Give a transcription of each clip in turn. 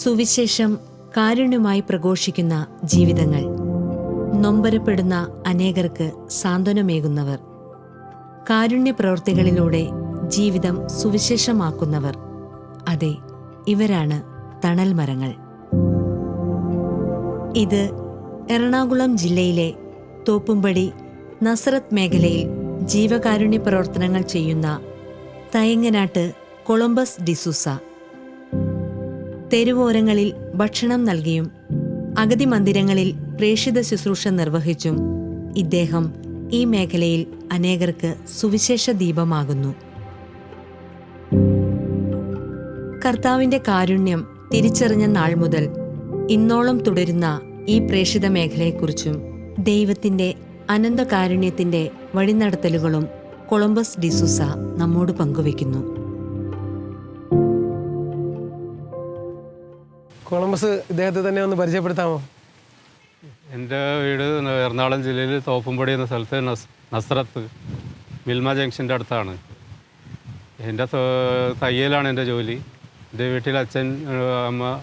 സുവിശേഷം കാരുണ്യമായി പ്രഘോഷിക്കുന്ന ജീവിതങ്ങൾ, നൊമ്പരപ്പെടുന്ന അനേകർക്ക് സാന്ത്വനമേകുന്നവർ, കാരുണ്യ പ്രവൃത്തികളിലൂടെ ജീവിതം സുവിശേഷമാക്കുന്നവർ, അതെ, ഇവരാണ് തണൽ മരങ്ങൾ. ഇത് എറണാകുളം ജില്ലയിലെ തോപ്പുംപടി നസ്രത്ത് മേഖലയിൽ ജീവകാരുണ്യ പ്രവർത്തനങ്ങൾ ചെയ്യുന്ന തയങ്ങനാട്ട് കൊളംബസ് ഡിസൂസ. തെരുവോരങ്ങളിൽ ഭക്ഷണം നൽകിയും അഗതി മന്ദിരങ്ങളിൽ പ്രേക്ഷിത ശുശ്രൂഷ നിർവഹിച്ചും ഇദ്ദേഹം ഈ മേഖലയിൽ അനേകർക്ക് സുവിശേഷ ദീപമാകുന്നു. കർത്താവിന്റെ കാരുണ്യം തിരിച്ചറിഞ്ഞ നാൾ മുതൽ ഇന്നോളം തുടരുന്ന ഈ പ്രേക്ഷിത മേഖലയെക്കുറിച്ചും ദൈവത്തിന്റെ അനന്തകാരുണ്യത്തിന്റെ വഴിനടത്തലുകളും കൊളംബസ് ഡിസൂസ നമ്മോട് പങ്കുവയ്ക്കുന്നു. കൊളംബസ് ഇദ്ദേഹത്തെ തന്നെ ഒന്ന് പരിചയപ്പെടുത്താമോ? എൻ്റെ വീട് എറണാകുളം ജില്ലയിൽ തോപ്പുംപടി എന്ന സ്ഥലത്ത് നസ്രത്ത് മിൽമ ജംഗ്ഷൻ്റെ അടുത്താണ്. എൻ്റെ തയ്യലാണ് എൻ്റെ ജോലി. എൻ്റെ വീട്ടിൽ അച്ഛൻ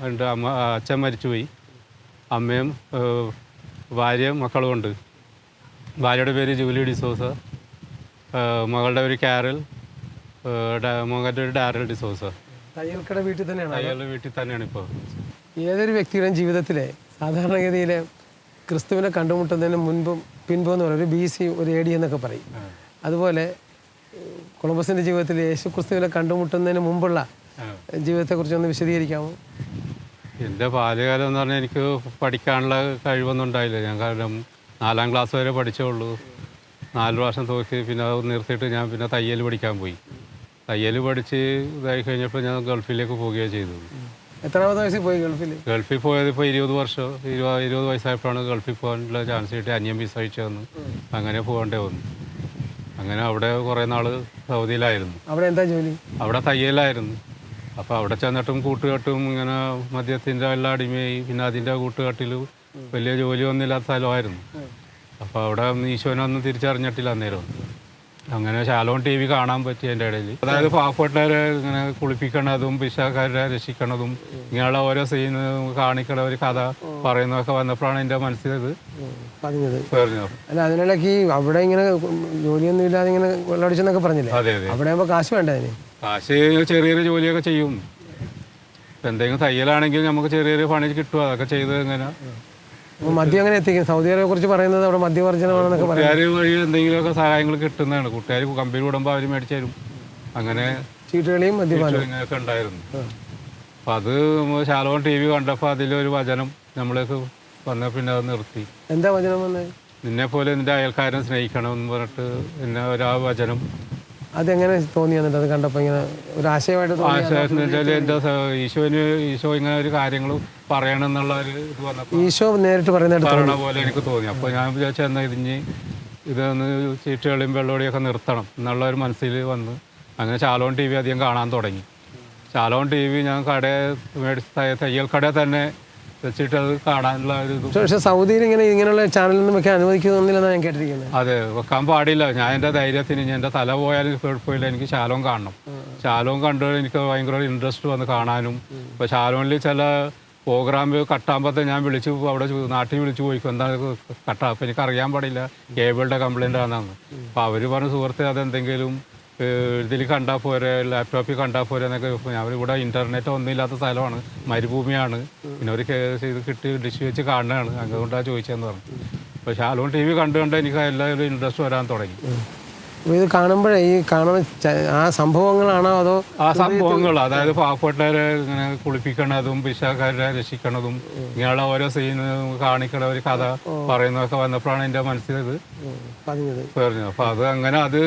ഉണ്ട്. അച്ഛൻ മരിച്ചുപോയി. അമ്മയും ഭാര്യയും മക്കളുമുണ്ട്. ഭാര്യയുടെ പേര് ജൂലി ഡിസോസ, മകളുടെ പേര് കാരൽ, മകളുടെ പേര് ഡാരൽ ഡിസോസ. തയ്യൽക്കട വീട്ടിൽ തന്നെയാണ്? തയ്യൽ വീട്ടിൽ തന്നെയാണ് ഇപ്പോൾ. ഏതൊരു വ്യക്തിയുടെയും ജീവിതത്തിലെ സാധാരണഗതിയിൽ ക്രിസ്തുവിനെ കണ്ടുമുട്ടുന്നതിന് മുൻപും പിൻപും എന്ന് പറയും, ഒരു BC ഒരു AD എന്നൊക്കെ പറയും. അതുപോലെ കൊളംബസിൻ്റെ ജീവിതത്തിൽ യേശു ക്രിസ്തുവിനെ കണ്ടുമുട്ടുന്നതിന് മുമ്പുള്ള ജീവിതത്തെക്കുറിച്ചൊന്ന് വിശദീകരിക്കാമോ? എൻ്റെ ബാല്യകാലം എന്ന് പറഞ്ഞാൽ എനിക്ക് പഠിക്കാനുള്ള കഴിവൊന്നും ഉണ്ടായില്ല. ഞാൻ കാരണം 4ാം ക്ലാസ് വരെ പഠിച്ചുള്ളൂ. 4 വർഷം തോക്കി പിന്നെ അത് നിർത്തിയിട്ട് ഞാൻ പിന്നെ തയ്യൽ പഠിക്കാൻ പോയി. തയ്യൽ പഠിച്ച് ഇതായി കഴിഞ്ഞപ്പോൾ ഞാൻ ഗൾഫിലേക്ക് പോവുകയാണ് ചെയ്തത്. എത്രാമത്തെ വയസ്സിൽ പോയി ഗൾഫിൽ പോയത്? ഇപ്പോൾ 20 വർഷം 20 വയസ്സായപ്പോഴാണ് ഗൾഫിൽ പോകാനുള്ള ചാൻസ് കിട്ടി. അന്യം വിസ അയച്ചു വന്നു. അങ്ങനെ പോകേണ്ടേ വന്നു. അങ്ങനെ അവിടെ കുറേ നാൾ സൗദിയിലായിരുന്നു. അവിടെ എന്താ ജോലി? അവിടെ തയ്യലായിരുന്നു. അപ്പോൾ അവിടെ ചെന്നിട്ടും കൂട്ടുകെട്ടും ഇങ്ങനെ മദ്യത്തിൻ്റെ എല്ലാം അടിമയായി. പിന്നെ അതിൻ്റെ കൂട്ടുകെട്ടിൽ വലിയ ജോലിയൊന്നുമില്ലാത്ത സ്ഥലമായിരുന്നു. അപ്പോൾ അവിടെ ഈശോനൊന്നും തിരിച്ചറിഞ്ഞിട്ടില്ല അന്നേരം. അങ്ങനെ ശാലോൺ TV കാണാൻ പറ്റി എൻ്റെ ഇടയിൽ. അതായത് പാവപ്പെട്ടവരെ ഇങ്ങനെ കുളിപ്പിക്കണതും പിശാചക്കാരെ രക്ഷിക്കണതും ഇങ്ങനെയുള്ള ഓരോ സീൻ കാണിക്കണ ഒരു കഥ പറയുന്നതൊക്കെ വന്നപ്പോഴാണ് എൻ്റെ മനസ്സിലത് പറഞ്ഞത്. അല്ല, അതിനിടയ്ക്ക് അവിടെ ഇങ്ങനെ ജോലിയൊന്നും ഇല്ലാതെ ഇങ്ങനെ വെള്ളമടിച്ചെന്നൊക്കെ പറഞ്ഞില്ലേ? അതെ അതെ. അവിടെ ആകുമ്പോൾ കാശ് വേണ്ടേ? അതിന് കാശ് ചെറിയൊരു ജോലിയൊക്കെ ചെയ്യും. എന്തെങ്കിലും തയ്യലാണെങ്കിൽ നമുക്ക് ചെറിയൊരു പണി കിട്ടും. അതൊക്കെ ചെയ്ത് ഇങ്ങനെ മദ്യം അങ്ങനെ എത്തിക്കും. സൗദി അറേബ്യയെ കുറിച്ച് പറയുന്നത് അവിടെ മദ്യവർജനമാണെന്നൊക്കെ പറയും. കൂട്ടുകാർ വഴി എന്തെങ്കിലുമൊക്കെ സഹായങ്ങൾ കിട്ടുന്നതാണ്. കൂട്ടുകാർ കമ്പനി കൂടുമ്പോൾ അവർ മേടിച്ചു തരും. അങ്ങനെ ചീട്ടുകളിയും മദ്യപാനം ഇങ്ങനെയൊക്കെ ഉണ്ടായിരുന്നു. അപ്പം അത് ശാലോൺ TV കണ്ടപ്പോൾ അതിലൊരു വചനം നമ്മളേക്ക് വന്ന പിന്നെ അത് നിർത്തി. എന്താ വചനം വന്നത്? നിന്നെ പോലെ നിന്റെ അയൽക്കാരനെ സ്നേഹിക്കണം എന്ന് പറഞ്ഞിട്ട് പിന്നെ ഒരാ വചനം. അതെങ്ങനെ തോന്നി? എന്നിട്ട് അത് കണ്ടപ്പോൾ ഇങ്ങനെ ഒരു ആശയമായിട്ട് വെച്ചാൽ എൻ്റെ ഈശോ ഇങ്ങനെ ഒരു കാര്യങ്ങൾ പറയണം എന്നുള്ള ഒരു ഇത് വന്നപ്പോൾ ഈശോ നേരിട്ട് പറയണ പോലെ എനിക്ക് തോന്നി. അപ്പോൾ ഞാൻ വിചാരിച്ചു എന്നാൽ ഇതൊന്ന് ചീട്ടുകളിയും വെള്ളോടിയൊക്കെ നിർത്തണം എന്നുള്ള ഒരു മനസ്സിൽ വന്ന് അങ്ങനെ ശാലോൺ TV അധികം കാണാൻ തുടങ്ങി. ശാലോൺ TV ഞാൻ തയ്യൽ കടയിൽ തന്നെ വെച്ചിട്ട് അത് കാണാനുള്ള ഒരു ഇത്. പക്ഷേ സൗദിയിൽ ഇങ്ങനെയുള്ള ചാനലൊന്നും വെക്കാൻ അനുവദിക്കുന്നില്ലെന്നാണ് ഞാൻ കേട്ടിരിക്കുന്നത്. അതെ, വെക്കാൻ പാടില്ല. ഞാൻ എൻ്റെ ധൈര്യത്തിന് എൻ്റെ തല പോയാലും കുഴപ്പമില്ല, എനിക്ക് ശാലോൺ കാണണം. ശാലോൺ കണ്ടു എനിക്ക് ഭയങ്കര ഇൻട്രസ്റ്റ് വന്ന് കാണാനും. ഇപ്പോൾ ശാലോണിൽ ചില പ്രോഗ്രാം കട്ടാകുമ്പോഴത്തെ ഞാൻ അവിടെ നാട്ടിൽ വിളിച്ച് പോയിക്കും എന്താണ് കട്ടാ. അപ്പോൾ എനിക്കറിയാൻ പാടില്ല കേബിളുടെ കംപ്ലൈൻ്റ് ആണെന്ന്. അപ്പോൾ അവർ പറഞ്ഞ സുഹൃത്ത് അതെന്തെങ്കിലും ഇതിൽ കണ്ടാൽ പോരെ, ലാപ്ടോപ്പിൽ കണ്ടാൽ പോരെ എന്നൊക്കെ. ഇവിടെ ഇൻ്റർനെറ്റ് ഒന്നും ഇല്ലാത്ത സ്ഥലമാണ്, മരുഭൂമിയാണ്. പിന്നെ ഒരു ഇത് കിട്ടി ഡിഷ് വെച്ച് കാണുകയാണ്. അതുകൊണ്ടാണ് ചോദിച്ചതെന്ന് പറഞ്ഞു. അപ്പോൾ ശാലോൺ TV കണ്ടുകൊണ്ട് എനിക്ക് എല്ലാവരും ഇൻട്രസ്റ്റ് വരാൻ തുടങ്ങി. ഇത് കാണുമ്പോഴേ ഈ കാണുന്ന ആ സംഭവങ്ങളാണോ അതോ ആ സംഭവങ്ങൾ, അതായത് പാവപ്പെട്ടവരെ ഇങ്ങനെ കുളിപ്പിക്കണതും പിശാചക്കാരെ രക്ഷിക്കണതും ഇങ്ങനെയുള്ള ഓരോ സീൻ കാണിക്കണ ഒരു കഥ പറയുന്നതൊക്കെ വന്നപ്പോഴാണ് എൻ്റെ മനസ്സിലത് പറഞ്ഞു. അപ്പോൾ അത് അങ്ങനെ അത്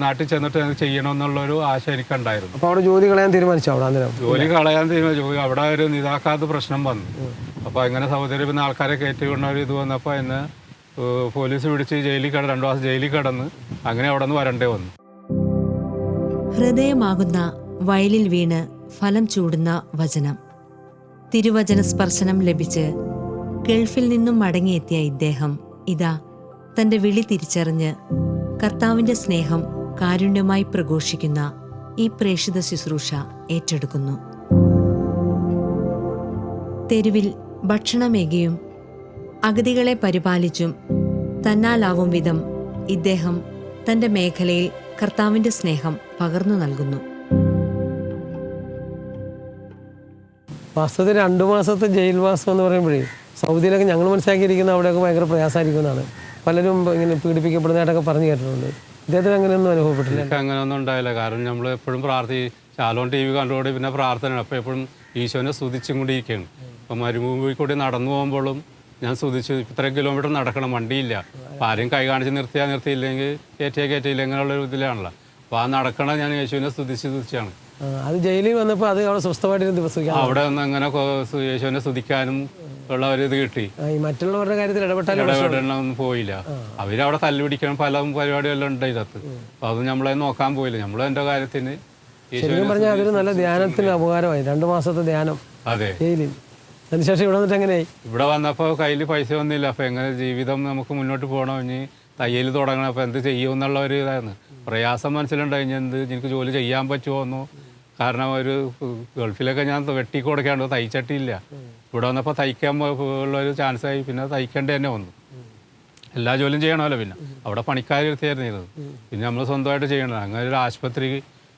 നാട്ടിൽ ചെന്നിട്ട് ചെയ്യണമെന്നുള്ളൊരു ആശ എനിക്കുണ്ടായിരുന്നു. അപ്പോൾ അവിടെ ജോലി കളയാൻ തീരുമാനിച്ചു? ജോലി കളയാൻ തീരുമാനിച്ചു. അവിടെ ഒരു ഇതാക്കാത്ത പ്രശ്നം വന്നു. അപ്പോൾ ഇങ്ങനെ സൗദി അറേബ്യയിൽ ആൾക്കാരെ കയറ്റിക്കൊണ്ട ഒരു ഇത് വന്നപ്പോൾ എന്നെ പോലീസ് പിടിച്ച് 2 മാസം ജയിലിൽ കിടന്ന് അങ്ങനെ അവിടെ നിന്ന് വരണ്ടേ വന്നു. ഹൃദയമാകുന്ന വയലിൽ വീണ് ഫലം ചൂടുന്ന വചനം. തിരുവചന സ്പർശനം ലഭിച്ച് ഗൾഫിൽ നിന്നും മടങ്ങിയെത്തിയ ഇദ്ദേഹം ഇതാ തന്റെ വിളി തിരിച്ചറിഞ്ഞ് കർത്താവിന്റെ സ്നേഹം കാരുണ്യമായി പ്രഘോഷിക്കുന്ന ഈ പ്രേക്ഷിത ശുശ്രൂഷ ഏറ്റെടുക്കുന്നു. തെരുവിൽ ഭക്ഷണമേകിയും അഗതികളെ പരിപാലിച്ചും തന്നാലാവും വിധം ഇദ്ദേഹം തന്റെ മേഖലയിൽ കർത്താവിന്റെ സ്നേഹം പകർന്നു നൽകുന്നു. വാസ്തവത്തിൽ 2 മാസത്തെ ജയിൽവാസം എന്ന് പറയുമ്പോഴേ സൗദിയിലൊക്കെ ഞങ്ങൾ മനസ്സിലാക്കിയിരിക്കുന്ന അവിടെയൊക്കെ ഭയങ്കര പ്രയാസമായിരിക്കുന്നതാണ്. പലരും ഇങ്ങനെ പീഡിപ്പിക്കപ്പെടുന്നതായിട്ടൊക്കെ പറഞ്ഞു കേട്ടിട്ടുണ്ട്. ഇദ്ദേഹത്തിന് അങ്ങനെയൊന്നും അനുഭവപ്പെട്ടില്ല. എനിക്ക് അങ്ങനെയൊന്നും ഉണ്ടായില്ല. കാരണം നമ്മൾ എപ്പോഴും ശാലോൺ TV കണ്ടുകൊണ്ട് പിന്നെ പ്രാർത്ഥനയാണ്. അപ്പോൾ എപ്പോഴും ഈശോനെ സ്തുതിച്ചും കൊണ്ടിരിക്കുകയാണ്. അപ്പോൾ മരുഭൂമിയിൽ കൂടി നടന്നു പോകുമ്പോഴും ഞാൻ സ്തുതിച്ചു. ഇത്രയും കിലോമീറ്റർ നടക്കണം, വണ്ടിയില്ല. അപ്പോൾ ആരും കൈ കാണിച്ച് നിർത്തിയില്ലെങ്കിൽ കയറ്റിയില്ല ഇങ്ങനെയുള്ളൊരു ഇതിലാണല്ലോ. അപ്പോൾ ആ നടക്കണം ഞാൻ യേശുവിനെ സ്തുതിച്ചാണ്. അത് ജയിലിൽ വന്നപ്പോൾ അത് അവിടെ സ്വസ്ഥമായിട്ട് ദിവസം അവിടെ ഒന്ന് അങ്ങനെ യേശുവിനെ സ്തുതിക്കാനും ഉള്ള ഒരു ഇത് കിട്ടി. മറ്റുള്ളവരുടെ കാര്യത്തിൽ ഇടപെടലൊന്നും പോയില്ല. അവരവിടെ തല്ലുപിടിക്കണം പല പരിപാടിയെല്ലാം ഉണ്ട് ഇതിനകത്ത്. അപ്പോൾ അത് നമ്മളെ നോക്കാൻ പോയില്ല. നമ്മൾ എൻ്റെ കാര്യത്തിന് ശരിക്കും പറഞ്ഞാൽ അതൊരു നല്ല ധ്യാനത്തിന് ഉപകാരമായി. 2 മാസത്തെ ധ്യാനം. അതെ. ജയിലിൽ അതിനുശേഷം ഇവിടെ വന്നിട്ട് എങ്ങനെയായി? ഇവിടെ വന്നപ്പോൾ കയ്യിൽ പൈസ ഒന്നുമില്ല. അപ്പോൾ എങ്ങനെ ജീവിതം നമുക്ക് മുന്നോട്ട് പോകണം, ഇനി തയ്യൽ തുടങ്ങണം. അപ്പോൾ എന്ത് ചെയ്യുമെന്നുള്ള ഒരു ഇതായിരുന്നു. പ്രയാസം മനസ്സിലുണ്ടായി. എനിക്ക് ജോലി ചെയ്യാൻ പറ്റുമോ എന്നോ. കാരണം ഒരു ഗൾഫിലൊക്കെ ഞാൻ വെട്ടി കൊടുക്കാണ്ട് തയ്ച്ചിട്ടില്ല. ഇവിടെ വന്നപ്പോൾ തയ്ക്കാൻ ഉള്ളൊരു ചാൻസായി. പിന്നെ തയ്ക്കേണ്ടി തന്നെ വന്നു. എല്ലാ ജോലിയും ചെയ്യണമല്ലോ. പിന്നെ അവിടെ പണിക്കാർ ഇരുത്തിയായിരുന്നു. പിന്നെ നമ്മൾ സ്വന്തമായിട്ട് ചെയ്യണം. അങ്ങനെ ഒരു ആശുപത്രി,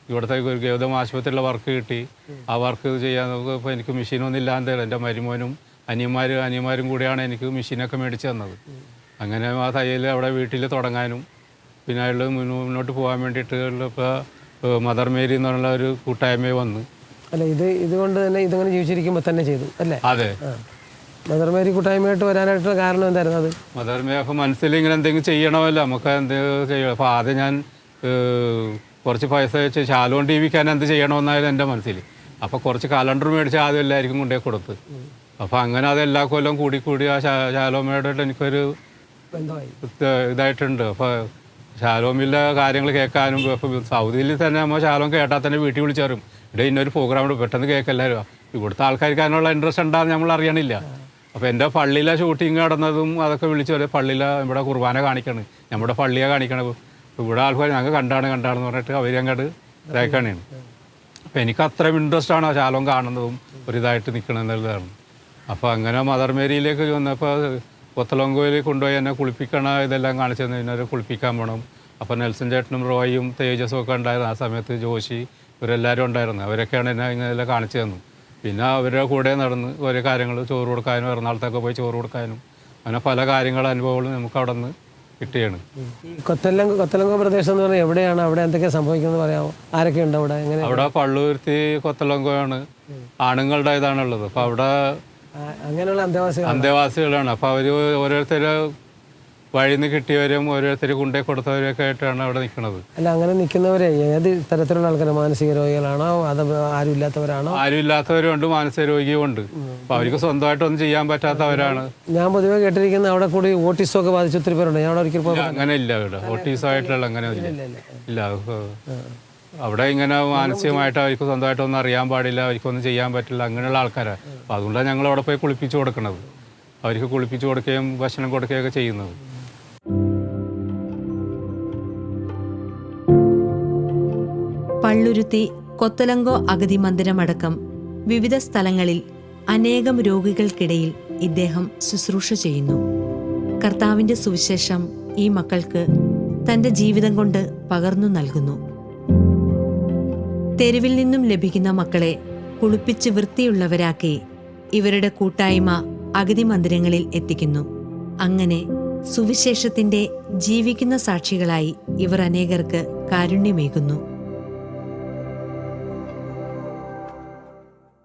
ഇവിടുത്തെ ഒരു ഗൗതം ആശുപത്രിയിലെ വർക്ക് കിട്ടി. ആ വർക്ക് ചെയ്യാൻ നമുക്ക് ഇപ്പോൾ എനിക്ക് മെഷീനൊന്നും ഇല്ലാതെ എൻ്റെ മരുമോനും അനിയന്മാരും കൂടിയാണ് എനിക്ക് മെഷീനൊക്കെ മേടിച്ച് തന്നത്. അങ്ങനെ ആ തയ്യൽ അവിടെ വീട്ടിൽ തുടങ്ങാനും പിന്നെ അയാൾ മുന്നോട്ട് പോകാൻ വേണ്ടിയിട്ട് ഇപ്പോൾ മദർ മേരി എന്നുള്ള ഒരു കൂട്ടായ്മ വന്ന്. അല്ല ഇതുകൊണ്ട് തന്നെ ഇതങ്ങനെ ജീവിച്ചിരിക്കുമ്പോൾ തന്നെ ചെയ്തു അല്ലേ? അതെ. മദർ മേരി കൂട്ടായ്മയായിട്ട് വരാനായിട്ടുള്ള കാരണം എന്തായിരുന്നു? അത് മദർ മേരി അപ്പോൾ മനസ്സിൽ ഇങ്ങനെ എന്തെങ്കിലും ചെയ്യണമല്ലോ, നമുക്ക് എന്തെങ്കിലും ചെയ്യണം. അപ്പോൾ ആദ്യം ഞാൻ കുറച്ച് പൈസ വെച്ച് ശാലോൺ TVക്കാൻ എന്ത് ചെയ്യണമെന്നായിരുന്നു എൻ്റെ മനസ്സിൽ. അപ്പോൾ കുറച്ച് കലണ്ടർ മേടിച്ച് ആദ്യം എല്ലാവർക്കും കൊണ്ടുപോയി കൊടുത്ത്. അപ്പോൾ അങ്ങനെ അത് എല്ലാ കൊല്ലം കൂടി ആ ശാലോമയോടായിട്ട് എനിക്കൊരു ഇതായിട്ടുണ്ട്. അപ്പോൾ ശാലോമിലെ കാര്യങ്ങൾ കേൾക്കാനും. ഇപ്പോൾ സൗദിയിൽ തന്നെ നമ്മൾ ശാലോം കേട്ടാൽ തന്നെ വീട്ടിൽ വിളിച്ചു തരും. ഇവിടെ ഇന്നൊരു പ്രോഗ്രാം പെട്ടെന്ന് കേൾക്കെല്ലാവരും. ഇവിടുത്തെ ആൾക്കാർക്ക് അതിനുള്ള ഇൻട്രസ്റ്റ് ഉണ്ടാകുന്ന നമ്മൾ അറിയണില്ല. അപ്പോൾ എൻ്റെ പള്ളിയിലെ ഷൂട്ടിങ് നടന്നതും അതൊക്കെ വിളിച്ചു പറയും. പള്ളിയിലെ ഇവിടെ കുർബാന കാണിക്കണം, നമ്മുടെ പള്ളിയെ കാണിക്കണം. ഇവിടെ ആൾക്കാർ ഞങ്ങൾ കണ്ടാണെന്ന് പറഞ്ഞിട്ട് അവരങ്ങോട്ട് ഇതാക്കാണ്. അപ്പോൾ എനിക്ക് അത്രയും ഇൻട്രസ്റ്റാണ് ആ ശാലോം കാണുന്നതും ഒരിതായിട്ട് നിൽക്കണമെന്നുള്ളതാണ്. അപ്പോൾ അങ്ങനെ മദർ മേരിയിലേക്ക് വന്നപ്പോൾ കൊത്തലങ്കോയിൽ കൊണ്ടുപോയി എന്നെ കുളിപ്പിക്കണ ഇതെല്ലാം കാണിച്ചു തന്നെ. പിന്നെ കുളിപ്പിക്കാൻ പോകണം. അപ്പോൾ നെൽസൺ ചേട്ടനും റോയും തേജസും ഒക്കെ ഉണ്ടായിരുന്നു. ആ സമയത്ത് ജോഷി ഇവരെല്ലാവരും ഉണ്ടായിരുന്നു. അവരൊക്കെയാണ് എന്നെ ഇങ്ങനെല്ലാം കാണിച്ചു തന്നു. പിന്നെ അവരുടെ കൂടെ നടന്ന് ഓരോ കാര്യങ്ങൾ ചോറ് കൊടുക്കാനും എറണാകുളത്തൊക്കെ പോയി ചോറ് കൊടുക്കാനും അങ്ങനെ പല കാര്യങ്ങളും അനുഭവങ്ങളും നമുക്ക് അവിടെ നിന്ന് കിട്ടുകയാണ്. കൊത്തലങ്കോ പ്രദേശം എന്ന് പറഞ്ഞാൽ എവിടെയാണ്? അവിടെ എന്തൊക്കെ സംഭവിക്കുന്നത് പറയാമോ? ആരൊക്കെ ഉണ്ട് അവിടെ? എങ്ങനെ? അവിടെ പള്ളുരുത്തി കൊത്തലങ്കോയാണ് ആണുങ്ങളുടെ ഇതാണുള്ളത്. അപ്പോൾ അവിടെ അങ്ങനെയുള്ള അന്തേവാസികളാണ്. അപ്പോൾ അവർ ഓരോരുത്തർ വഴിയിൽ നിന്ന് കിട്ടിയവരും ഓരോരുത്തർ കൊണ്ടേ കൊടുത്തവരൊക്കെ ആയിട്ടാണ് അവിടെ നിൽക്കുന്നത്. അല്ല, അങ്ങനെ നിൽക്കുന്നവരെ ഏത് തരത്തിലുള്ള ആൾക്കാർ? മാനസിക രോഗികളാണോ അതോ ആരും ഇല്ലാത്തവരാണോ? ആരും ഇല്ലാത്തവരുണ്ട്, മാനസിക രോഗിയും ഉണ്ട്. അപ്പോൾ അവർക്ക് സ്വന്തമായിട്ടൊന്നും ചെയ്യാൻ പറ്റാത്തവരാണ്. ഞാൻ പൊതുവെ കേട്ടിരിക്കുന്ന അവിടെ കൂടി ഓട്ടിസം ഒക്കെ ബാധിച്ച ഒത്തിരി പേരുണ്ട്. ഞാൻ അവിടെ ഒരിക്കൽ അങ്ങനെ ഇല്ല. ഇവിടെ ഓട്ടീസം ആയിട്ടുള്ള അങ്ങനെ ഇല്ല. അവിടെ ഇങ്ങനെ മാനസികമായിട്ട് അവർക്ക് സ്വന്തമായിട്ടൊന്നും അറിയാൻ പാടില്ല, അവർക്കൊന്നും ചെയ്യാൻ പറ്റില്ല, അങ്ങനെയുള്ള ആൾക്കാരാണ്. അപ്പോൾ അതുകൊണ്ടാണ് ഞങ്ങൾ അവിടെ പോയി കുളിപ്പിച്ച് കൊടുക്കുന്നത്. അവർക്ക് കുളിപ്പിച്ച് കൊടുക്കുകയും ഭക്ഷണം കൊടുക്കുകയൊക്കെ ചെയ്യുന്നത്. പള്ളുരുത്തി കൊത്തലങ്കോ അഗതി മന്ദിരമടക്കം വിവിധ സ്ഥലങ്ങളിൽ അനേകം രോഗികൾക്കിടയിൽ ഇദ്ദേഹം ശുശ്രൂഷ ചെയ്യുന്നു. കർത്താവിന്റെ സുവിശേഷം ഈ മക്കൾക്ക് തന്റെ ജീവിതം കൊണ്ട് പകർന്നു നൽകുന്നു. തെരുവിൽ നിന്നും ലഭിക്കുന്ന മക്കളെ കുളിപ്പിച്ച് വൃത്തിയുള്ളവരാക്കി ഇവരുടെ കൂട്ടായ്മ അഗതി മന്ദിരങ്ങളിൽ എത്തിക്കുന്നു. അങ്ങനെ സുവിശേഷത്തിന്റെ ജീവിക്കുന്ന സാക്ഷികളായി ഇവർ അനേകർക്ക് കാരുണ്യമേകുന്നു.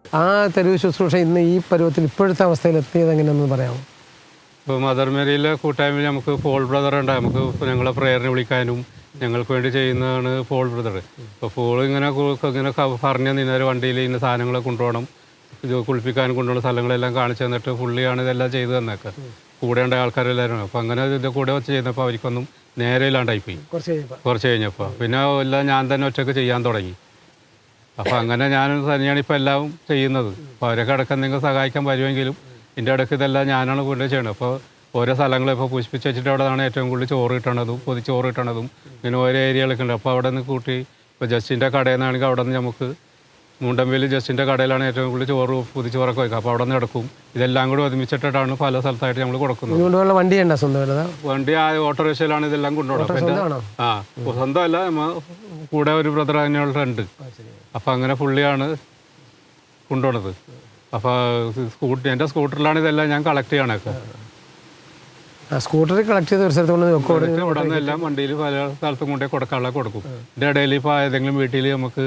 ആ തെരുവ് ശുശ്രൂഷ ഇന്ന് ഈ പരുവത്തിൽ ഇപ്പോഴത്തെ അവസ്ഥയിൽ എത്തിയത് എങ്ങനെയെന്ന് പറയാമോ? ഇപ്പോൾ മദർ മേരിയിലെ കൂട്ടായ്മയിൽ നമുക്ക് പോൾ ബ്രദർ ഉണ്ട്. നമുക്ക് ഞങ്ങളെ പ്രേയറിന് വിളിക്കാനും ഞങ്ങൾക്ക് വേണ്ടി ചെയ്യുന്നതാണ് പോൾ ബ്രദർ. അപ്പോൾ പോൾ ഇങ്ങനെ പറഞ്ഞു നിന്നൊരു വണ്ടിയിൽ ഇന്ന സാധനങ്ങൾ കൊണ്ടുപോകണം, കുളിപ്പിക്കാൻ കൊണ്ടുപോകുന്ന സ്ഥലങ്ങളെല്ലാം കാണിച്ചു തന്നിട്ട് പുള്ളിയാണ് ഇതെല്ലാം ചെയ്തു തന്നേക്കെ. കൂടെ ഉണ്ട ആൾക്കാരെല്ലാവരും. അപ്പോൾ അങ്ങനെ ഇതിൻ്റെ കൂടെ വെച്ച് ചെയ്യുന്നപ്പോൾ അവർക്കൊന്നും നേരെ ഇല്ലാണ്ടായിപ്പോയി കുറച്ച് കഴിഞ്ഞപ്പോൾ. പിന്നെ എല്ലാം ഞാൻ തന്നെ ഒറ്റയ്ക്ക് ചെയ്യാൻ തുടങ്ങി. അപ്പോൾ അങ്ങനെ ഞാൻ തന്നെയാണ് ഇപ്പോൾ എല്ലാം ചെയ്യുന്നത്. അപ്പോൾ അവരൊക്കെ ഇടയ്ക്ക് എന്തെങ്കിലും സഹായിക്കാൻ വരുമെങ്കിലും എൻ്റെ ഇടയ്ക്ക് ഇതെല്ലാം ഞാനാണ് കൂടുതൽ ചെയ്യണത്. അപ്പോൾ ഓരോ സ്ഥലങ്ങളും ഇപ്പോൾ പുഷ്പിച്ച് വെച്ചിട്ട് അവിടെയാണ് ഏറ്റവും കൂടുതൽ ചോറ് കിട്ടണതും പൊതിച്ചോറ് കിട്ടണതും ഇങ്ങനെ ഓരോ ഏരിയകളൊക്കെ ഉണ്ട്. അപ്പോൾ അവിടെ നിന്ന് കൂട്ടി ഇപ്പോൾ ജസ്റ്റിൻ്റെ കടയിൽ നിന്നാണെങ്കിൽ അവിടെ നിന്ന് നമുക്ക് മുണ്ടമ്പയിൽ ജസ്റ്റിൻ്റെ കടയിലാണ് ഏറ്റവും കൂടുതൽ ചോറ് പൊതിച്ചോറൊക്കെ വയ്ക്കുക. അപ്പോൾ അവിടെ നിന്ന് എടുക്കും. ഇതെല്ലാം കൂടി ഒരുമിച്ചിട്ടിട്ടാണ് പല സ്ഥലത്തായിട്ട് നമ്മൾ കൊടുക്കുന്നത്. കൊണ്ടുപോകാനുള്ള വണ്ടി ഉണ്ടോ സ്വന്തം? വണ്ടി ആ ഓട്ടോറിക്ഷയിലാണ് ഇതെല്ലാം കൊണ്ടുപോകുന്നത്. ആ സ്വന്തമല്ല, കൂടെ ഒരു ബ്രദർ അതിനുണ്ട്. അപ്പം അങ്ങനെ പുള്ളിയാണ് കൊണ്ടുപോണത്. അപ്പോൾ എൻ്റെ സ്കൂട്ടറിലാണ് ഇതെല്ലാം ഞാൻ കളക്ട് ചെയ്യണൊക്കെ. സ്കൂട്ടറിൽ കളക്ട് ചെയ്ത് ഒരു സ്ഥലത്ത് കൊണ്ട് ഇവിടെ നിന്ന് എല്ലാം വണ്ടിയിൽ പല സ്ഥലത്തും കൊണ്ടേ കൊടുക്കാനുള്ള കൊടുക്കും. ഇതിൻ്റെ ഇടയിൽ ഇപ്പോൾ ഏതെങ്കിലും വീട്ടിൽ നമുക്ക്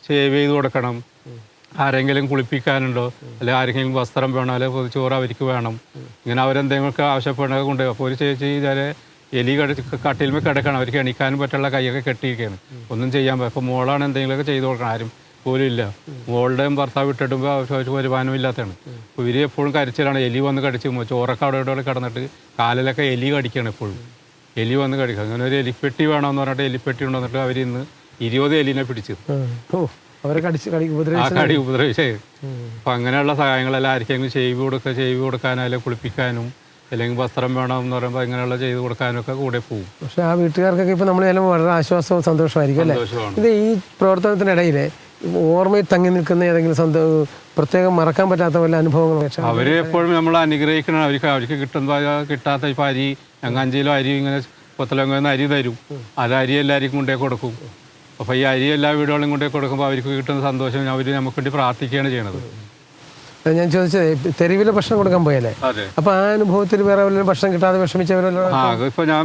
ഷേവ് ചെയ്ത് കൊടുക്കണം, ആരെങ്കിലും കുളിപ്പിക്കാനുണ്ടോ, അല്ലെങ്കിൽ ആരെങ്കിലും വസ്ത്രം വേണം, അല്ലെങ്കിൽ പൊതിച്ചോറ് അവർക്ക് വേണം, ഇങ്ങനെ അവരെന്തെങ്കിലുമൊക്കെ ആവശ്യപ്പെടുന്നത് കൊണ്ട്. അപ്പോൾ ഒരു ചേച്ചി ഇതേ എലി കട്ടിൽമേ കിടക്കണം, അവർക്ക് എണിക്കാനും പറ്റുള്ള കൈയൊക്കെ കെട്ടിയിരിക്കുകയാണ്, ഒന്നും ചെയ്യാൻ പറ്റും. അപ്പോൾ മോളാണ് എന്തെങ്കിലുമൊക്കെ ചെയ്ത് കൊടുക്കണം, ആരും പോലും ഇല്ല. മോളുടെയും ഭർത്താവ് വിട്ടിടുമ്പോൾ അവർക്ക് വരുമാനം ഇല്ലാത്തതാണ്. അപ്പോൾ ഇവർ എപ്പോഴും കരച്ചിലാണ്, എലി വന്ന് കടിച്ച് ചോറൊക്കെ അവിടെ ഇവിടെ കിടന്നിട്ട് കാലിലൊക്കെ എലി കടിക്കുകയാണ് എപ്പോഴും. എലി വന്ന് കടിക്കുക. അങ്ങനെ ഒരു എലിപ്പെട്ടി വേണമെന്ന് പറഞ്ഞിട്ട് എലിപ്പെട്ടി കൊണ്ടുവന്നിട്ട് അവർ ഇന്ന് 20 എലിനെ പിടിച്ചു. ആ കടി ഉപദ്രവിച്ചേ. അപ്പം അങ്ങനെയുള്ള സഹായങ്ങളെല്ലാം ആർക്കെങ്കിലും ചെയ്ത് കൊടുക്കാനും കുളിപ്പിക്കാനും അല്ലെങ്കിൽ വസ്ത്രം വേണമെന്ന് പറയുമ്പോൾ ഇങ്ങനെയുള്ള ചെയ്ത് കൊടുക്കാനൊക്കെ കൂടെ പോകും. പക്ഷെ ആ വീട്ടുകാർക്കൊക്കെ ഇപ്പം നമ്മളെല്ലാം വളരെ ആശ്വാസവും സന്തോഷമായിരിക്കും അല്ലേ? ഇത് ഈ പ്രവർത്തനത്തിനിടയിൽ ഓർമ്മയിൽ തങ്ങി നിൽക്കുന്ന ഏതെങ്കിലും പ്രത്യേകം മറക്കാൻ പറ്റാത്ത വല്ല അനുഭവങ്ങൾ? അവർ എപ്പോഴും നമ്മൾ അനുഗ്രഹിക്കണം. അവർക്ക് കിട്ടാത്ത ഇപ്പം അരി, 5 കിലോ അരി ഇങ്ങനെ കൊത്തലങ്ങന്ന് അരി തരും. അത് അരി എല്ലാവർക്കും കൊണ്ടേ കൊടുക്കും. അപ്പോൾ ഈ അരി എല്ലാ വീടുകളും കൊണ്ടേ കൊടുക്കുമ്പോൾ അവർക്ക് കിട്ടുന്ന സന്തോഷം അവർ നമുക്ക് വേണ്ടി പ്രാർത്ഥിക്കുകയാണ് ചെയ്യണത്. ഞാൻ ചോദിച്ചത് തെരുവിലെ ഭക്ഷണം കൊടുക്കാൻ പോയല്ലേ? അപ്പൊ ആ അനുഭവത്തിൽ വേറെ വല്ല ഭക്ഷണം കിട്ടാതെ വിഷമിച്ചവരല്ലോ? ഇപ്പൊ ഞാൻ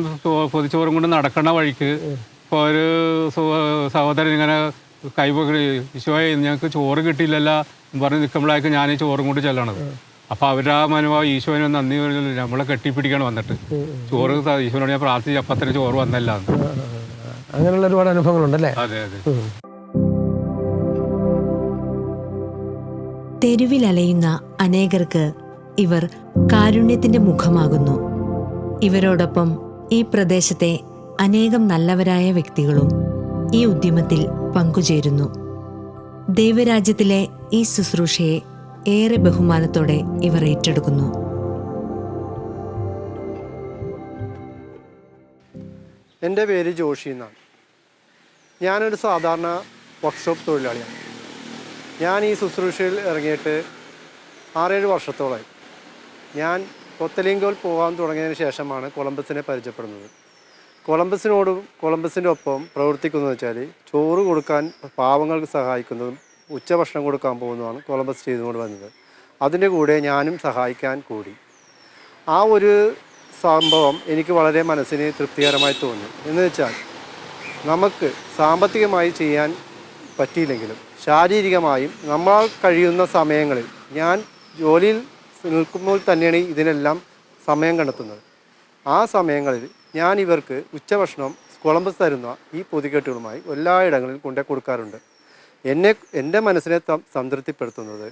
പൊതിച്ചോറും കൊണ്ട് നടക്കണ വഴിക്ക് ഇപ്പൊ ഒരു സഹോദരൻ ഇങ്ങനെ ഈശോയെ ഞങ്ങൾക്ക് ചോറ് കിട്ടിയില്ലല്ലോ പറഞ്ഞ് നിൽക്കുമ്പോഴായിരിക്കും ഞാൻ ഈ ചോറും കൊണ്ട് ചെല്ലണത്. അപ്പൊ അവരുടെ ആ മനോഭാവം ഈശോനെ നന്ദി നമ്മളെ കെട്ടിപ്പിടിക്കണം വന്നിട്ട് ചോറ് ഈശോനോട് ഞാൻ പ്രാർത്ഥിച്ച് അപ്പത്തിന് ചോറ് വന്നല്ല. അങ്ങനെയുള്ള ഒരുപാട് അനുഭവങ്ങളുണ്ടല്ലേ? അതെ അതെ. തെരുവിലലയുന്ന അനേകർക്ക് ഇവർ കാരുണ്യത്തിന്റെ മുഖമാകുന്നു. ഇവരോടൊപ്പം ഈ പ്രദേശത്തെ അനേകം നല്ലവരായ വ്യക്തികളും ഈ ഉദ്യമത്തിൽ പങ്കുചേരുന്നു. ദൈവരാജ്യത്തിലെ ഈ ശുശ്രൂഷയെ ഏറെ ബഹുമാനത്തോടെ ഇവർ ഏറ്റെടുക്കുന്നു. എൻ്റെ പേര് ജോഷി എന്നാണ്. ഞാനൊരു സാധാരണ വർക്ക്ഷോപ്പ് തൊഴിലാളിയാണ്. ഞാൻ ഈ ശുശ്രൂഷയിൽ ഇറങ്ങിയിട്ട് 6-7 വർഷത്തോളമായി. ഞാൻ കൊത്തലിങ്കോൽ പോകാൻ തുടങ്ങിയതിന് ശേഷമാണ് കൊളംബസിനെ പരിചയപ്പെടുന്നത്. കൊളംബസിൻ്റെ ഒപ്പം പ്രവർത്തിക്കുന്നതെന്ന് വെച്ചാൽ ചോറ് കൊടുക്കാൻ പാവങ്ങൾക്ക് സഹായിക്കുന്നതും ഉച്ചഭക്ഷണം കൊടുക്കാൻ പോകുന്നതാണ് കൊളംബസ് ചെയ്തുകൊണ്ട് വന്നത്. അതിൻ്റെ കൂടെ ഞാനും സഹായിക്കാൻ കൂടി. ആ ഒരു സംഭവം എനിക്ക് വളരെ മനസ്സിന് തൃപ്തികരമായി തോന്നി. എന്ന് വെച്ചാൽ നമുക്ക് സാമ്പത്തികമായി ചെയ്യാൻ പറ്റിയില്ലെങ്കിലും ശാരീരികമായും നമ്മൾ കഴിയുന്ന സമയങ്ങളിൽ, ഞാൻ ജോലിയിൽ നിൽക്കുമ്പോൾ തന്നെയാണ് ഇതിനെല്ലാം സമയം കണ്ടെത്തുന്നത്. ആ സമയങ്ങളിൽ ഞാൻ ഇവർക്ക് ഉച്ചഭക്ഷണം കൊളംബസ് തരുന്ന ഈ പൊതികെട്ടുകളുമായി എല്ലായിടങ്ങളിൽ കൊണ്ടു കൊടുക്കാറുണ്ട്. എൻ്റെ മനസ്സിനെ സംതൃപ്തിപ്പെടുത്തുന്നത്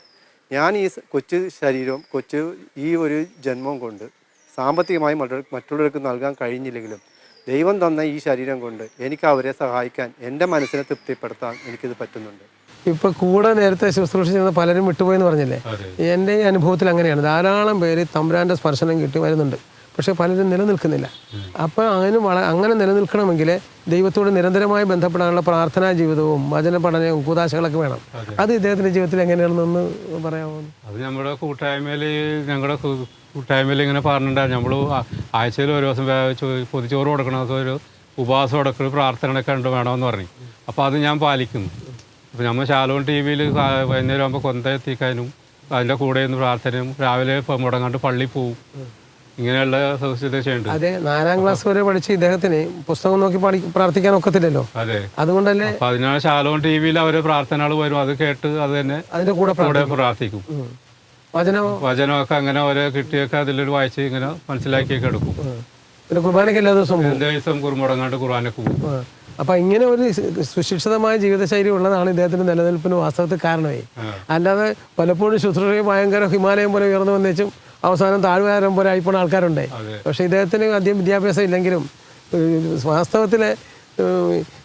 ഞാൻ ഈ കൊച്ചു ശരീരവും ഈ ഒരു ജന്മം കൊണ്ട് സാമ്പത്തികമായി മറ്റുള്ളവർക്ക് നൽകാൻ കഴിഞ്ഞില്ലെങ്കിലും ദൈവം തന്ന ഈ ശരീരം കൊണ്ട് എനിക്ക് അവരെ സഹായിക്കാൻ, എൻ്റെ മനസ്സിനെ തൃപ്തിപ്പെടുത്താൻ എനിക്കിത് പറ്റുന്നുണ്ട്. ഇപ്പം കൂടെ നേരത്തെ ശുശ്രൂഷ ചെയ്യുന്ന പലരും വിട്ടുപോയെന്ന് പറഞ്ഞില്ലേ? എൻ്റെ ഈ അനുഭവത്തിൽ അങ്ങനെയാണ്. ധാരാളം പേര് തമ്പുരാൻ്റെ സ്പർശനം കിട്ടി വരുന്നുണ്ട്, പക്ഷേ പലരും നിലനിൽക്കുന്നില്ല. അപ്പോൾ അങ്ങനെ നിലനിൽക്കണമെങ്കിൽ ദൈവത്തോട് നിരന്തരമായി ബന്ധപ്പെടാനുള്ള പ്രാർത്ഥനാ ജീവിതവും വചന പഠനവും കൂതാശകളൊക്കെ വേണം. അത് ഇദ്ദേഹത്തിൻ്റെ ജീവിതത്തിൽ എങ്ങനെയാണെന്നൊന്ന് പറയാമോ? അത് നമ്മുടെ ഞങ്ങളുടെ കൂട്ടായ്മയിൽ ഇങ്ങനെ പറഞ്ഞിട്ടുണ്ടായിരുന്നു. നമ്മൾ ആഴ്ചയിൽ ഒരു ദിവസം പൊതിച്ചോറ് കൊടുക്കണം, ഒരു ഉപവാസം കൊടുക്കണം, പ്രാർത്ഥനയൊക്കെ ഉണ്ട് വേണമെന്ന് പറഞ്ഞു. അപ്പോൾ അത് ഞാൻ പാലിക്കുന്നു. അപ്പോൾ നമ്മൾ ശാലോൺ TV വൈകുന്നേരം ആകുമ്പോൾ കൊന്ത എത്തിക്കാനും അതിൻ്റെ കൂടെ നിന്ന് പ്രാർത്ഥനയും രാവിലെ മുടങ്ങാണ്ട് പള്ളിയിൽ പോവും. ഇങ്ങനെയുള്ള സവിശേഷതയുണ്ട്. അതെ, 4ാം ക്ലാസ് വരെ പഠിച്ച് ഇദ്ദേഹത്തിന് പുസ്തകം നോക്കി പ്രാർത്ഥിക്കാൻ ഒക്കത്തില്ലല്ലോ. അതെ, അതുകൊണ്ടല്ലേ. അപ്പം അതിനാണ് ശാലോൺ TV അവര് പ്രാർത്ഥനകൾ വരും, അത് കേട്ട് അത് തന്നെ അതിൻ്റെ കൂടെ പ്രാർത്ഥിക്കും. വചനമൊക്കെ അങ്ങനെ ഓരോ കിട്ടിയൊക്കെ അതിലൊരു വായിച്ച് ഇങ്ങനെ മനസ്സിലാക്കിയൊക്കെ എടുക്കും. പിന്നെ കുർബാനയ്ക്ക് എല്ലാ ദിവസവും കുറുമുടങ്ങാണ്ട് കുർബാനക്ക് പോകും. അപ്പം ഇങ്ങനെ ഒരു സുശിക്ഷിതമായ ജീവിതശൈലി ഉള്ളതാണ് ഇദ്ദേഹത്തിൻ്റെ നിലനിൽപ്പിന് വാസ്തവത്തിൽ കാരണമേ. അല്ലാതെ പലപ്പോഴും ശുശ്രൂഷയും ഭയങ്കര ഹിമാലയം പോലെ ഉയർന്നു വന്നേച്ചും അവസാനം താഴ്വാരം പോലെ ആയിപ്പോണ ആൾക്കാരുണ്ട്. പക്ഷേ ഇദ്ദേഹത്തിന് അധികം വിദ്യാഭ്യാസം ഇല്ലെങ്കിലും വാസ്തവത്തിൽ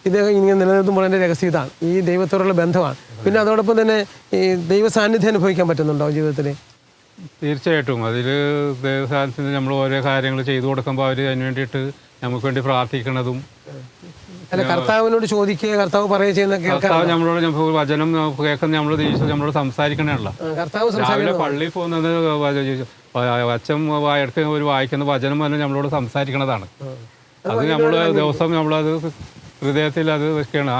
ഇദ്ദേഹം ഇങ്ങനെ നിലനിർത്തുമ്പോഴതിൻ്റെ രഹസ്യം ഇതാണ്, ഈ ദൈവത്തോടുള്ള ബന്ധമാണ്. പിന്നെ അതോടൊപ്പം തന്നെ ഈ ദൈവ സാന്നിധ്യം അനുഭവിക്കാൻ പറ്റുന്നുണ്ടോ ജീവിതത്തിൽ? തീർച്ചയായിട്ടും. അതിൽ ദൈവസാന്നിധ്യത്തിൽ നമ്മൾ ഓരോ കാര്യങ്ങൾ ചെയ്തു കൊടുക്കുമ്പോൾ അവർ അതിന് വേണ്ടിയിട്ട് നമുക്ക് വേണ്ടി പ്രാർത്ഥിക്കണതും അല്ല, കർത്താവിനോട് ചോദിക്കുക, കർത്താവ് പറയുക ചെയ്യുന്ന കർത്താവ് നമ്മളോട് വചനം കേൾക്കുന്ന നമ്മളോട് നമ്മളോട് സംസാരിക്കണമല്ല. കർത്താവ് രാവിലെ പള്ളിയിൽ പോകുന്നത് അച്ഛൻ ഇടയ്ക്ക് ഒരു വായിക്കുന്ന വചനം തന്നെ നമ്മളോട് സംസാരിക്കണതാണ്. അത് നമ്മൾ ദിവസം നമ്മളത് ഹൃദയത്തിൽ അത് വെക്കുകയാണ്.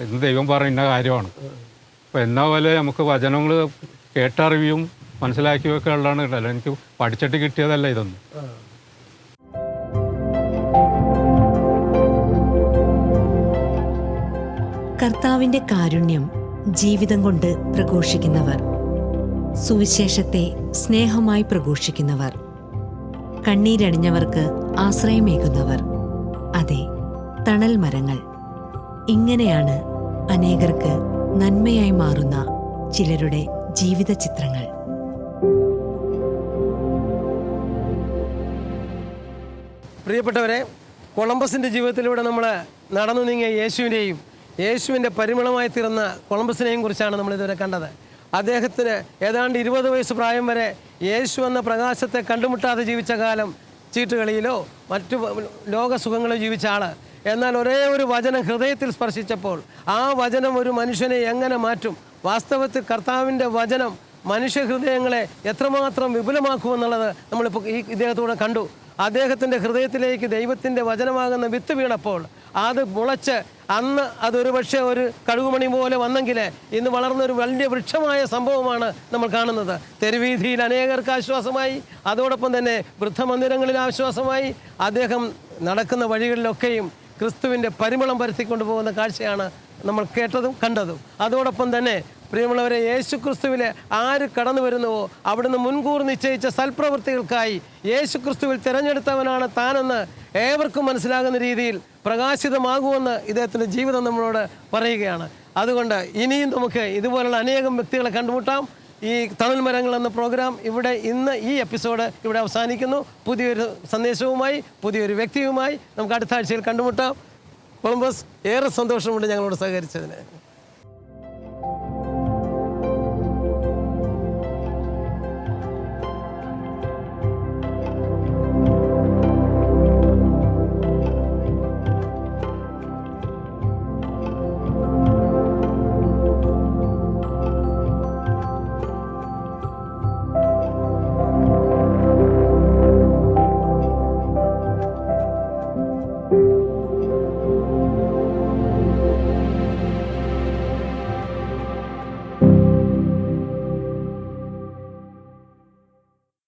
ഇന്ന് ദൈവം പറയുന്ന കാര്യമാണ്. അപ്പോൾ എന്നാ പോലെ നമുക്ക് വചനങ്ങൾ കേട്ടറിവിയും മനസ്സിലാക്കിയൊക്കെ ഉള്ളതാണ് കിട്ടല്ലോ. എനിക്ക് പഠിച്ചിട്ട് കിട്ടിയതല്ല ഇതൊന്നും. കർത്താവിന്റെ കാരുണ്യം ജീവിതം കൊണ്ട് പ്രഘോഷിക്കുന്നവർ, സുവിശേഷത്തെ സ്നേഹമായി പ്രഘോഷിക്കുന്നവർ, കണ്ണീരണിഞ്ഞവർക്ക് ആശ്രയമേകുന്നവർ, അതെ, തണൽ മരങ്ങൾ. ഇങ്ങനെയാണ് അനേകർക്ക് നന്മയായി മാറുന്ന ചിലരുടെ ജീവിത ചിത്രങ്ങൾ. പ്രിയപ്പെട്ടവരെ, കൊളംബസിൻ്റെ ജീവിതത്തിലൂടെ നമ്മൾ നടന്നു നീങ്ങിയ യേശുവിൻ്റെ പരിമളമായി തീർന്ന കൊളംബസിനെയും കുറിച്ചാണ് നമ്മളിതുവരെ കണ്ടത്. അദ്ദേഹത്തിന് ഏതാണ്ട് 20 വയസ്സ് പ്രായം വരെ യേശു എന്ന പ്രകാശത്തെ കണ്ടുമുട്ടാതെ ജീവിച്ച കാലം, ചീട്ടുകളിയിലോ മറ്റു ലോകസുഖങ്ങളോ ജീവിച്ച ആൾ. എന്നാൽ ഒരേ ഒരു വചനം ഹൃദയത്തിൽ സ്പർശിച്ചപ്പോൾ ആ വചനം ഒരു മനുഷ്യനെ എങ്ങനെ മാറ്റും, വാസ്തവത്തിൽ കർത്താവിൻ്റെ വചനം മനുഷ്യഹൃദയങ്ങളെ എത്രമാത്രം വിപുലമാക്കുമെന്നുള്ളത് നമ്മളിപ്പോൾ ഈ ഇദ്ദേഹത്തോടെ കണ്ടു. അദ്ദേഹത്തിൻ്റെ ഹൃദയത്തിലേക്ക് ദൈവത്തിൻ്റെ വചനമാകുന്ന വിത്ത് വീണപ്പോൾ അത് മുളച്ച് അന്ന് അതൊരു പക്ഷേ ഒരു കടുകുമണി പോലെ വന്നെങ്കിൽ ഇന്ന് വളർന്നൊരു വലിയ വൃക്ഷമായ സംഭവമാണ് നമ്മൾ കാണുന്നത്. തെരുവീതിയിൽ അനേകർക്ക് ആശ്വാസമായി, അതോടൊപ്പം തന്നെ വൃദ്ധമന്ദിരങ്ങളിൽ ആശ്വാസമായി. അദ്ദേഹം നടക്കുന്ന വഴികളിലൊക്കെയും ക്രിസ്തുവിൻ്റെ പരിമളം പരത്തിക്കൊണ്ടു പോകുന്ന കാഴ്ചയാണ് നമ്മൾ കേട്ടതും കണ്ടതും. അതോടൊപ്പം തന്നെ പ്രിയമുള്ളവരെ, യേശു ക്രിസ്തുവിൽ ആര് കടന്നു വരുന്നുവോ അവിടുന്ന് മുൻകൂർ നിശ്ചയിച്ച സൽപ്രവൃത്തികൾക്കായി യേശു ക്രിസ്തുവിൽ തിരഞ്ഞെടുത്തവനാണ് താനെന്ന് ഏവർക്കും മനസ്സിലാകുന്ന രീതിയിൽ പ്രകാശിതമാകുമെന്ന് ഇദ്ദേഹത്തിൻ്റെ ജീവിതം നമ്മളോട് പറയുകയാണ്. അതുകൊണ്ട് ഇനിയും നമുക്ക് ഇതുപോലുള്ള അനേകം വ്യക്തികളെ കണ്ടുമുട്ടാം. ഈ തണൽ മരങ്ങൾ എന്ന പ്രോഗ്രാം ഇന്ന് ഈ എപ്പിസോഡ് ഇവിടെ അവസാനിക്കുന്നു. പുതിയൊരു സന്ദേശവുമായി, പുതിയൊരു വ്യക്തിയുമായി നമുക്ക് അടുത്ത ആഴ്ചയിൽ കണ്ടുമുട്ടാം. കൊളംബസ്, ഏറെ സന്തോഷമുണ്ട് ഞങ്ങളോട് സഹകരിച്ചതിന്.